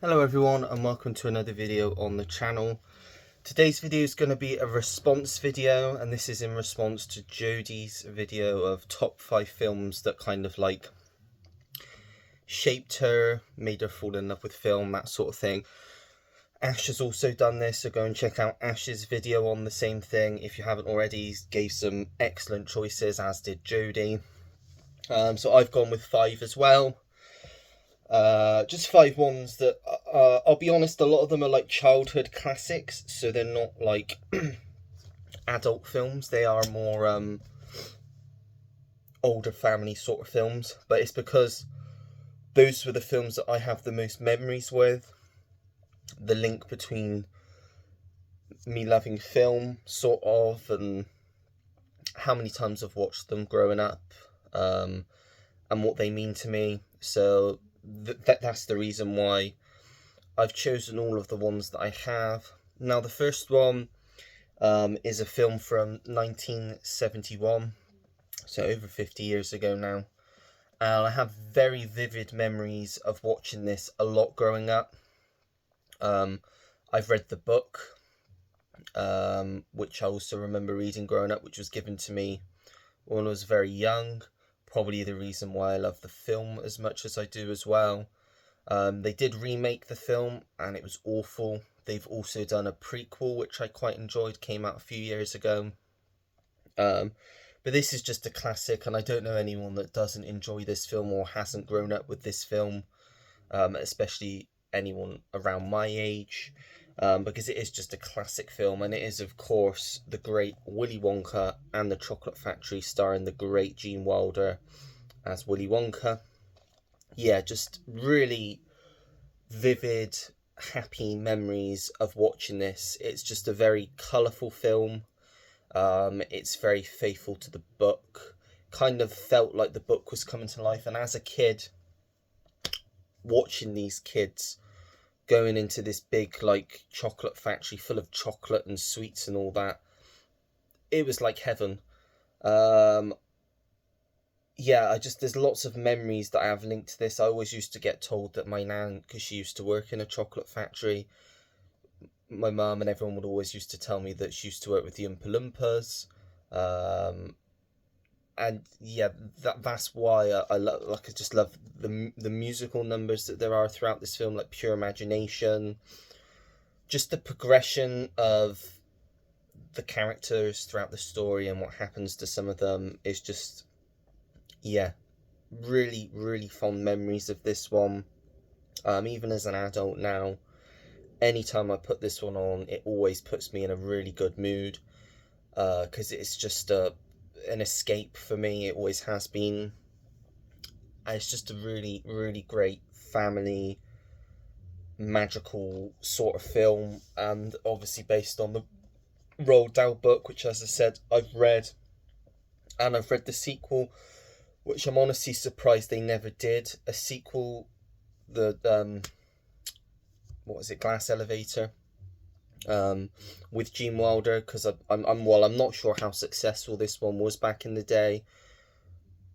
Hello everyone and welcome to another video on the channel. Today's video is going to be a response video, and this is in response to Jodie's video of top 5 films that kind of like shaped her, made her fall in love with film, that sort of thing. Ash has also done this, so go and check out Ash's video on the same thing if you haven't already. He gave some excellent choices, as did Jodie. So I've gone with 5 as well. Just 5 ones that, I'll be honest, a lot of them are like childhood classics, so they're not like adult films. They are more older family sort of films, but it's because those were the films that I have the most memories with. The link between me loving film, sort of, and how many times I've watched them growing up, and what they mean to me. So that's the reason why I've chosen all of the ones that I have. Now, the first one is a film from 1971, so over 50 years ago now. And I have very vivid memories of watching this a lot growing up. I've read the book, which I also remember reading growing up, which was given to me when I was very young. Probably the reason why I love the film as much as I do as well. They did remake the film and it was awful. They've also done a prequel, which I quite enjoyed, came out a few years ago. But this is just a classic, and I don't know anyone that doesn't enjoy this film or hasn't grown up with this film, especially anyone around my age, because it is just a classic film, and it is, of course, the great Willy Wonka and the Chocolate Factory, starring the great Gene Wilder as Willy Wonka. Yeah, just really vivid, happy memories of watching this. It's just a very colourful film. It's very faithful to the book. Kind of felt like the book was coming to life, and as a kid, watching these kids going into this big like chocolate factory full of chocolate and sweets and all that, it was like heaven. Yeah, there's lots of memories that I have linked to this. I always used to get told that my nan, because she used to work in a chocolate factory, my mum and everyone would always used to tell me that she used to work with the Oompa Loompas. And yeah, that's why I just love the musical numbers that there are throughout this film, like Pure Imagination. Just the progression of the characters throughout the story and what happens to some of them is just, yeah, really, really fond memories of this one. Even as an adult now, anytime I put this one on, it always puts me in a really good mood, because it's just an escape for me. It always has been. And it's just a really, really great family magical sort of film, and obviously based on the Roald Dahl book, which, as I said, I've read, and I've read the sequel, which I'm honestly surprised they never did a sequel. The what was it, Glass Elevator, with Gene Wilder, because I'm not sure how successful this one was back in the day,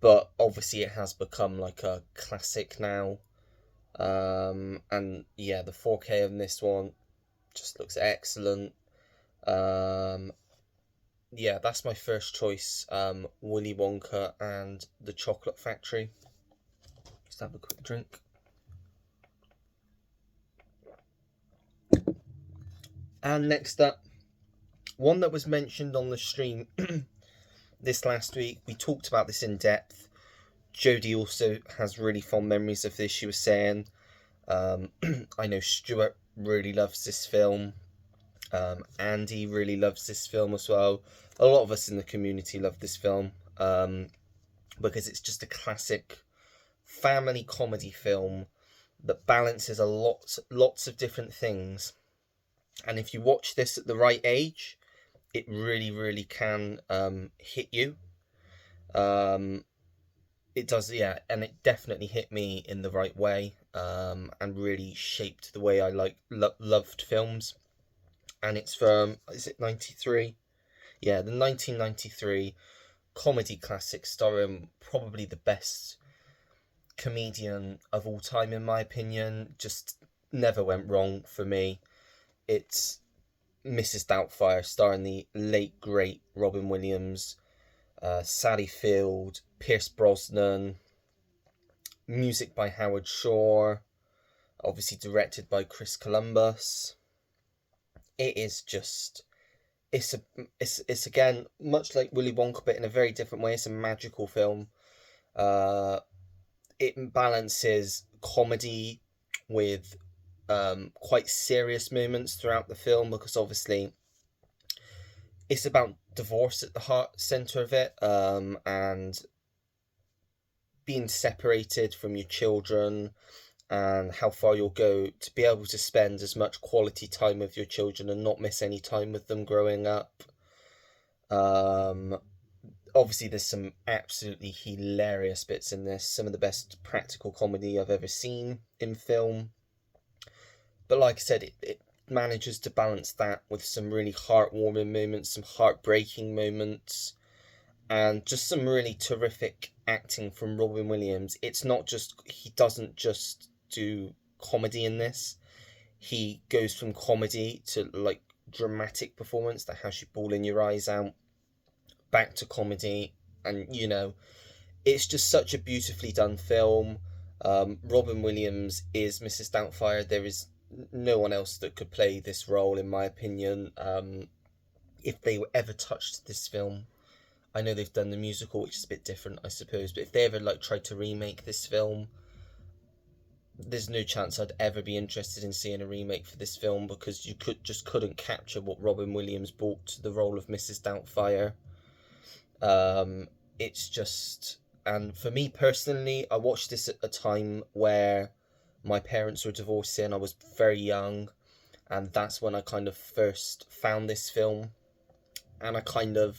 but obviously it has become like a classic now. And yeah, the 4K on this one just looks excellent. Um, yeah, that's my first choice. Willy Wonka and the Chocolate Factory. Just have a quick drink. And next up, one that was mentioned on the stream this last week. We talked about this in depth. Jodie also has really fond memories of this. She was saying, I know Stuart really loves this film. Andy really loves this film as well. A lot of us in the community love this film, because it's just a classic family comedy film that balances lots of different things. And if you watch this at the right age, it really, really can hit you. It does, yeah, and it definitely hit me in the right way, and really shaped the way I loved films. And it's from, is it 93? Yeah, the 1993 comedy classic starring probably the best comedian of all time, in my opinion. Just never went wrong for me. It's Mrs. Doubtfire, starring the late great Robin Williams, Sally Field, Pierce Brosnan, music by Howard Shore, obviously directed by Chris Columbus. It is just, it's again much like Willy Wonka, but in a very different way. It's a magical film. It balances comedy with quite serious moments throughout the film, because obviously it's about divorce at the heart center of it, and being separated from your children, and how far you'll go to be able to spend as much quality time with your children and not miss any time with them growing up. Obviously there's some absolutely hilarious bits in this, some of the best practical comedy I've ever seen in film. But like I said, it manages to balance that with some really heartwarming moments, some heartbreaking moments, and just some really terrific acting from Robin Williams. It's not just, he doesn't just do comedy in this. He goes from comedy to like dramatic performance that has you bawling your eyes out, back to comedy, and it's just such a beautifully done film. Robin Williams is Mrs. Doubtfire. There is no one else that could play this role, in my opinion. If they were ever touched this film, I know they've done the musical, which is a bit different, I suppose, but if they ever tried to remake this film, there's no chance I'd ever be interested in seeing a remake for this film, because you couldn't capture what Robin Williams brought to the role of Mrs. Doubtfire. It's just, and for me personally, I watched this at a time where my parents were divorcing. I was very young, and that's when I kind of first found this film, and I kind of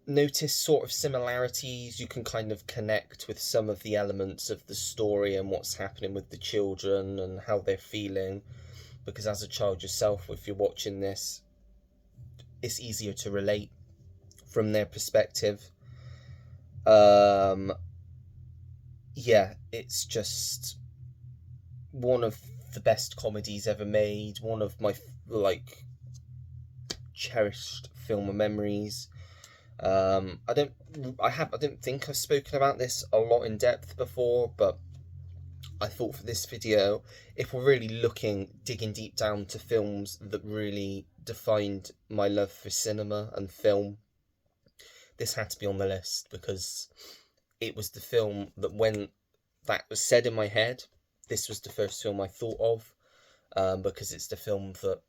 noticed sort of similarities. You can kind of connect with some of the elements of the story and what's happening with the children and how they're feeling, because as a child yourself, if you're watching this, it's easier to relate from their perspective. Yeah, it's just one of the best comedies ever made, one of my cherished film memories. I don't think I've spoken about this a lot in depth before, but I thought for this video, if we're really digging deep down to films that really defined my love for cinema and film, this had to be on the list, because it was the film that, when that was said in my head, this was the first film I thought of, because it's the film that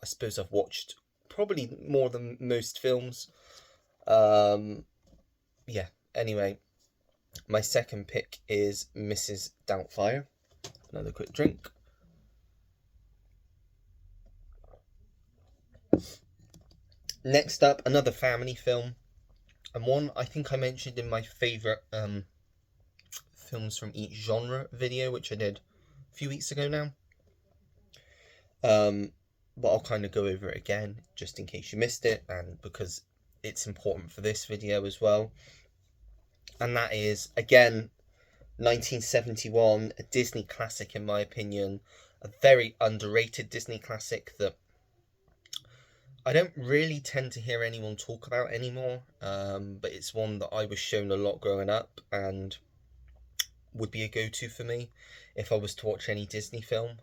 I suppose I've watched probably more than most films. Yeah, anyway, my second pick is Mrs. Doubtfire. Another quick drink. Next up, another family film, and one I think I mentioned in my favourite films from each genre video, which I did a few weeks ago now. But I'll kind of go over it again, just in case you missed it, and because it's important for this video as well. And that is, again, 1971, a Disney classic in my opinion, a very underrated Disney classic that I don't really tend to hear anyone talk about anymore, but it's one that I was shown a lot growing up and would be a go-to for me if I was to watch any Disney film,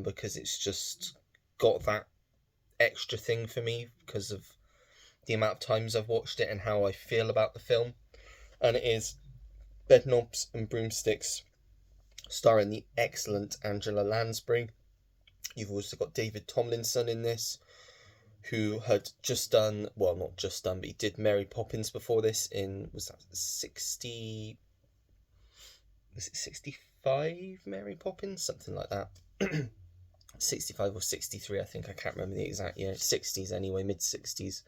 because it's just got that extra thing for me because of the amount of times I've watched it and how I feel about the film. And it is Bedknobs and Broomsticks, starring the excellent Angela Lansbury. You've also got David Tomlinson in this, who had just done, well, not just done, but he did Mary Poppins before this in, was that 60, was it 65 Mary Poppins? Something like that. 65 or 63, I think, I can't remember the exact year. 60s anyway, mid-60s.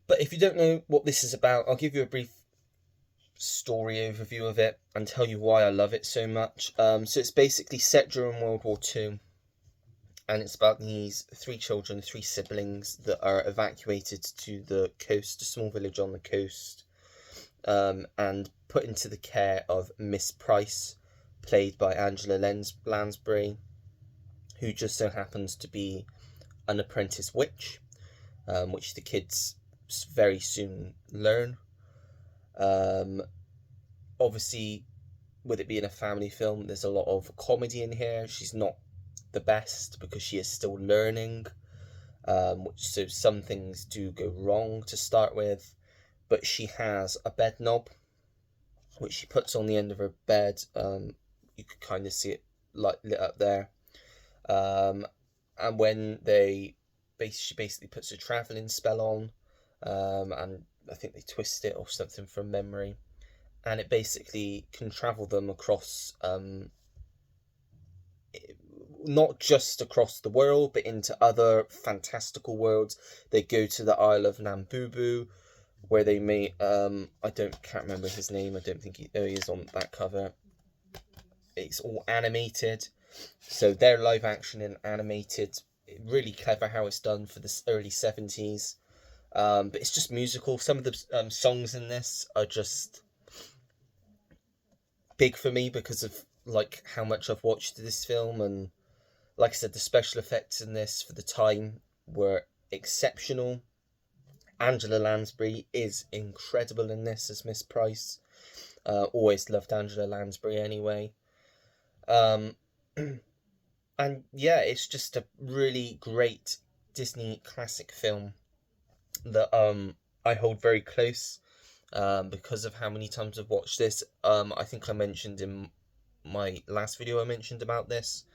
But if you don't know what this is about, I'll give you a brief story overview of it and tell you why I love it so much. So it's basically set during World War II, and it's about these three children, three siblings, that are evacuated to the coast, a small village on the coast, and put into the care of Miss Price, played by Angela Lansbury, who just so happens to be an apprentice witch, which the kids very soon learn. Obviously, with it being a family film, there's a lot of comedy in here. She's not the best because she is still learning, so some things do go wrong to start with, but she has a bed knob which she puts on the end of her bed. You could kind of see it lit up there, and when she basically puts a travelling spell on, and I think they twist it or something from memory, and it basically can travel them across, not just across the world, but into other fantastical worlds. They go to the Isle of Nambubu, where they meet, can't remember his name, I don't think he is on that cover. It's all animated, so they're live action and animated. Really clever how it's done for the early 70s. But it's just musical. Some of the songs in this are just big for me because of like how much I've watched this film, and like I said, the special effects in this for the time were exceptional. Angela Lansbury is incredible in this as Miss Price. Always loved Angela Lansbury anyway. And yeah, it's just a really great Disney classic film that I hold very close, because of how many times I've watched this. I think I mentioned in my last video I mentioned about this.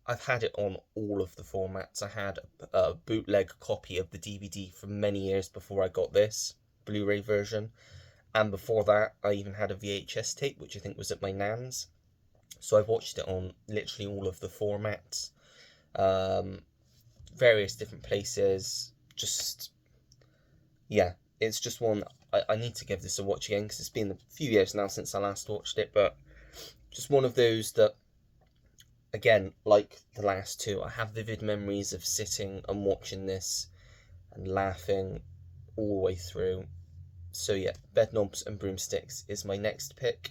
I've had it on all of the formats. I had a bootleg copy of the DVD for many years before I got this Blu-ray version, and before that I even had a VHS tape, which I think was at my nan's. So I've watched it on literally all of the formats, various different places. Just, yeah, it's just one. I need to give this a watch again because it's been a few years now since I last watched it, but just one of those that, again, like the last two, I have vivid memories of sitting and watching this and laughing all the way through. So yeah, Bedknobs and Broomsticks is my next pick.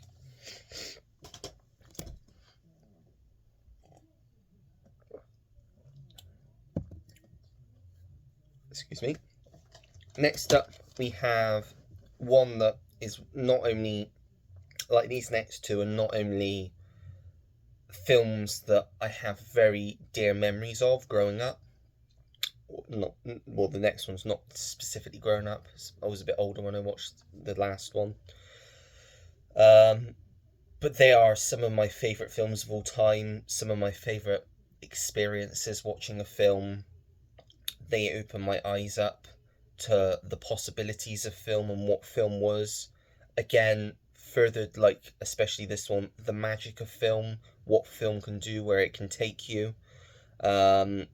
Excuse me. Next up, we have one that is not only, like these next two, are not only films that I have very dear memories of growing up. The next one's not specifically grown up. I was a bit older when I watched the last one. But they are some of my favourite films of all time, some of my favourite experiences watching a film. They open my eyes up to the possibilities of film and what film was. Again, furthered, like, especially this one, the magic of film, what film can do, where it can take you. And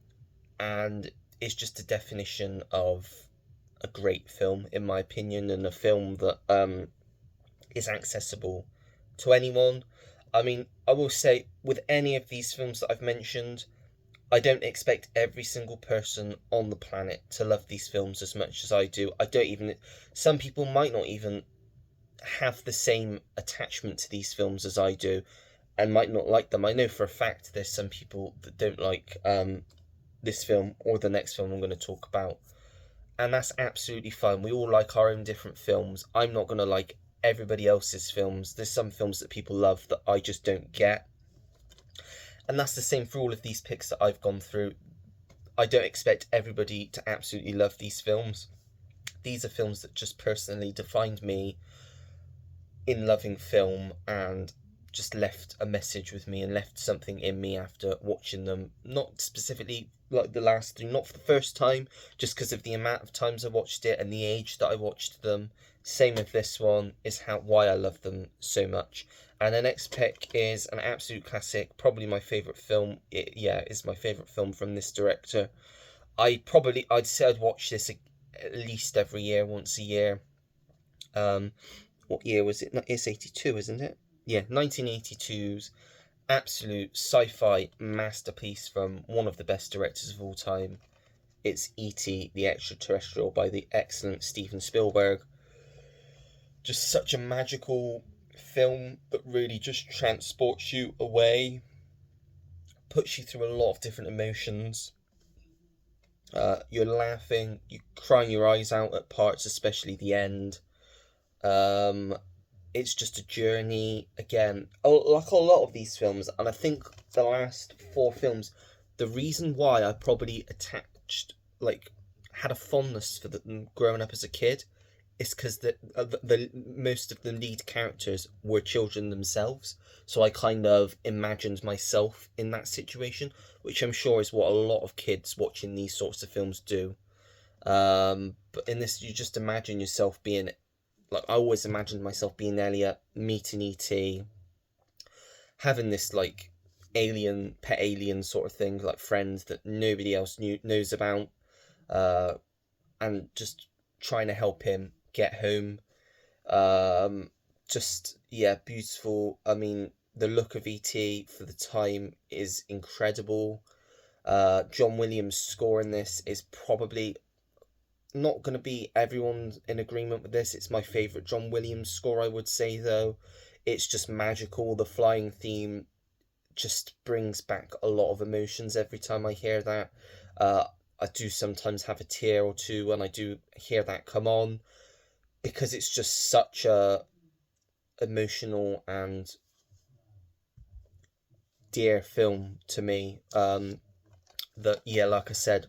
it's just a definition of a great film, in my opinion, and a film that is accessible to anyone. I mean, I will say, with any of these films that I've mentioned, I don't expect every single person on the planet to love these films as much as I do. Some people might not even have the same attachment to these films as I do and might not like them. I know for a fact there's some people that don't like this film or the next film I'm going to talk about, and that's absolutely fine. We all like our own different films. I'm not going to like everybody else's films. There's some films that people love that I just don't get, and that's the same for all of these picks that I've gone through. I don't expect everybody to absolutely love these films. These are films that just personally defined me in loving film and just left a message with me and left something in me after watching them. Not specifically like the last three, not for the first time, just because of the amount of times I watched it and the age that I watched them. Same with this one, is why I love them so much. And the next pick is an absolute classic, probably my favourite film. It's my favourite film from this director. I'd say I'd watch this at least every year, once a year. What year was it? It's 82, isn't it? Yeah, 1982's absolute sci-fi masterpiece from one of the best directors of all time. It's E.T. the Extraterrestrial by the excellent Steven Spielberg. Just such a magical film that really just transports you away, puts you through a lot of different emotions. You're laughing, you're crying your eyes out at parts, especially the end. Um, it's just a journey again, like a lot of these films, and I think the last four films, the reason why I probably had a fondness for them growing up as a kid is because the most of the lead characters were children themselves, so I kind of imagined myself in that situation, which I'm sure is what a lot of kids watching these sorts of films do. But in this, you just imagine yourself being, like, I always imagined myself being Elliot, meeting E.T., having this, like, pet alien sort of thing, like friends that nobody else knows about, uh, and just trying to help him get home. Um, just, yeah, beautiful. I mean, the look of E.T. for the time is incredible. John Williams' score in this is probably not going to be everyone's in agreement with this. It's my favourite John Williams score, I would say, though. It's just magical. The flying theme just brings back a lot of emotions every time I hear that. Uh, I do sometimes have a tear or two when I do hear that come on, because it's just such a emotional and dear film to me. That, yeah, like I said,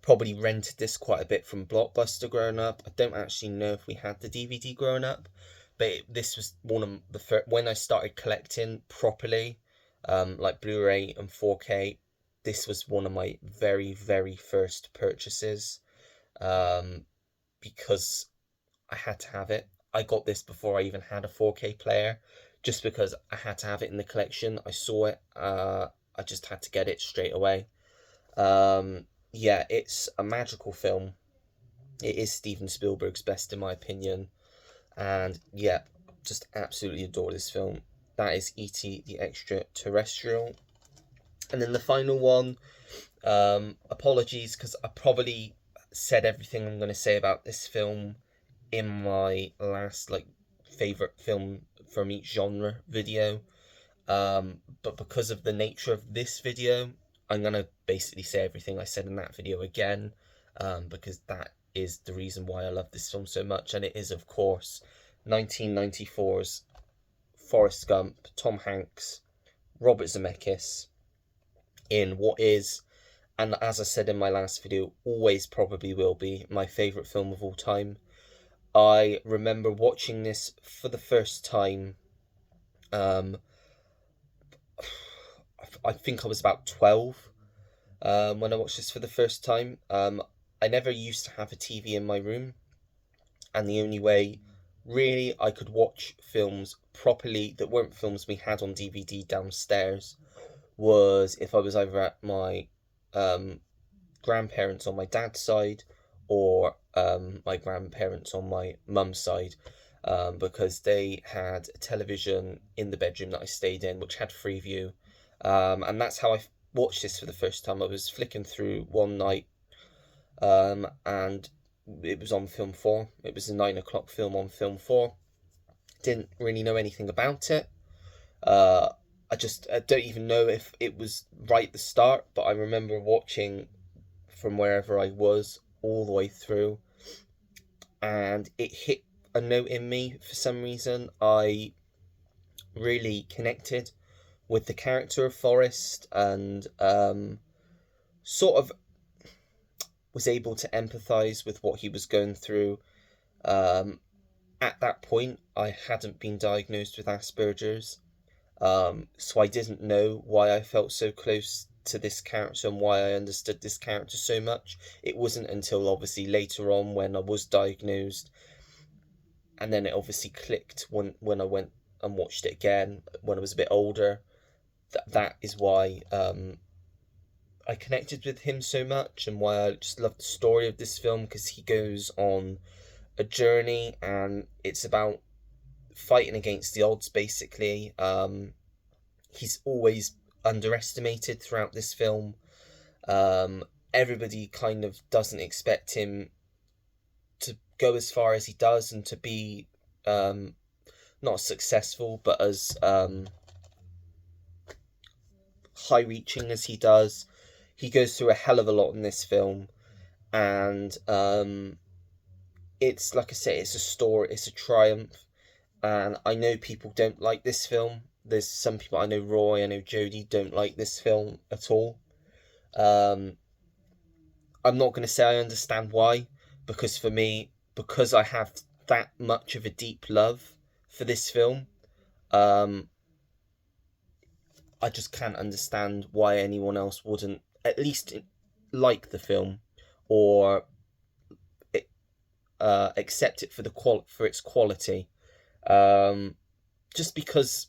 probably rented this quite a bit from Blockbuster growing up. I don't actually know if we had the DVD growing up, but this was one of the first, when I started collecting properly, like Blu-ray and 4K. This was one of my very, very first purchases, um, because I had to have it. I got this before I even had a 4K player, just because I had to have it in the collection. I saw it, I just had to get it straight away. Yeah, it's a magical film. It is Steven Spielberg's best, in my opinion. And yeah, just absolutely adore this film. That is E.T. the Extraterrestrial. And then the final one, apologies, because I probably said everything I'm going to say about this film in my last, like, favourite film from each genre video. But because of the nature of this video, I'm going to basically say everything I said in that video again, because that is the reason why I love this film so much. And it is, of course, 1994's Forrest Gump, Tom Hanks, Robert Zemeckis, in what is, and as I said in my last video, always probably will be, my favourite film of all time. I remember watching this for the first time, um, I think I was about 12, when I watched this for the first time. I never used to have a TV in my room, and the only way really I could watch films properly that weren't films we had on DVD downstairs was if I was either at my grandparents on my dad's side, or my grandparents on my mum's side, because they had a television in the bedroom that I stayed in which had Freeview, and that's how I watched this for the first time. I was flicking through one night, and it was on Film 4. It was a 9 o'clock film on Film 4. Didn't really know anything about it. Uh, I don't even know if it was right at the start, but I remember watching from wherever I was all the way through, and it hit a note in me for some reason. I really connected with the character of Forrest, and sort of was able to empathize with what he was going through. At that point, I hadn't been diagnosed with Asperger's, so I didn't know why I felt so close to this character and why I understood this character so much. It wasn't until obviously later on when I was diagnosed, and then it obviously clicked when I went and watched it again when I was a bit older. That is why I connected with him so much, and why I just love the story of this film, because he goes on a journey and it's about fighting against the odds, basically. He's always underestimated throughout this film. Everybody kind of doesn't expect him to go as far as he does, and to be, not not successful, but as high-reaching as he does. He goes through a hell of a lot in this film, and it's, like I say, it's a story, it's a triumph, and I know people don't like this film. There's some people, I know Roy, I know Jodie, don't like this film at all. I'm not going to say I understand why, because for me, because I have that much of a deep love for this film, I just can't understand why anyone else wouldn't at least like the film, or accept it for its quality, just because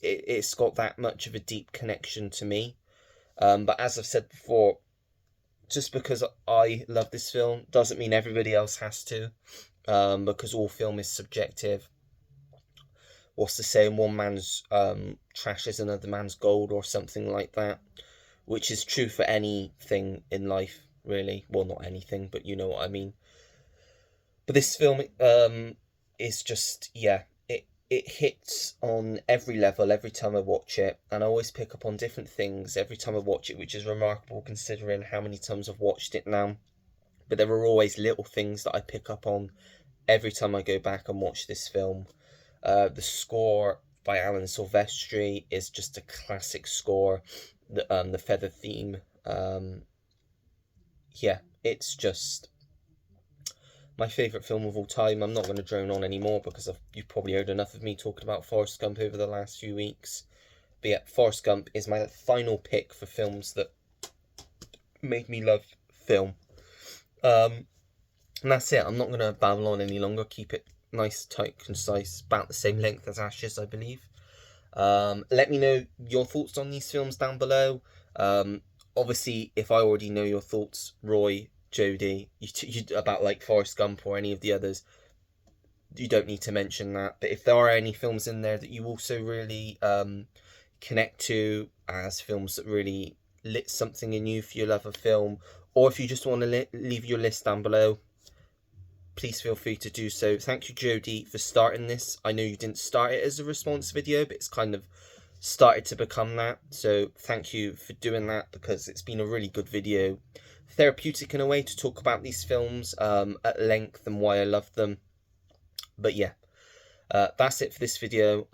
it's got that much of a deep connection to me. But as I've said before, just because I love this film doesn't mean everybody else has to, because all film is subjective. What's the saying? One man's trash is another man's gold, or something like that, which is true for anything in life, really. Well, not anything, but you know what I mean. But this film is just, yeah, it hits on every level every time I watch it, and I always pick up on different things every time I watch it, which is remarkable considering how many times I've watched it now. But there are always little things that I pick up on every time I go back and watch this film. The score by Alan Silvestri is just a classic score. The feather theme, yeah, it's just my favourite film of all time. I'm not going to drone on anymore because you've probably heard enough of me talking about Forrest Gump over the last few weeks. But yeah, Forrest Gump is my final pick for films that made me love film. And that's it. I'm not going to babble on any longer. Keep it nice, tight, concise, about the same length as Ashes, I believe. Let me know your thoughts on these films down below. Obviously, if I already know your thoughts, Roy, Jodie, you about like Forrest Gump or any of the others, you don't need to mention that. But if there are any films in there that you also really connect to as films that really lit something in you for your love of film, or if you just want to leave your list down below, please feel free to do so. Thank you, Jodie, for starting this. I know you didn't start it as a response video, but it's kind of started to become that. So thank you for doing that, because it's been a really good video. Therapeutic in a way to talk about these films at length and why I love them. But yeah, that's it for this video.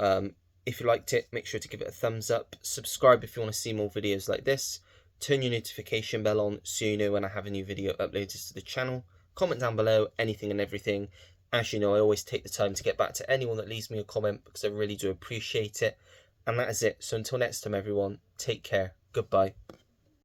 If you liked it, make sure to give it a thumbs up. Subscribe if you want to see more videos like this. Turn your notification bell on so you know when I have a new video uploaded to the channel. Comment down below anything and everything. As you know, I always take the time to get back to anyone that leaves me a comment, because I really do appreciate it. And that is it. So until next time, everyone, take care. Goodbye.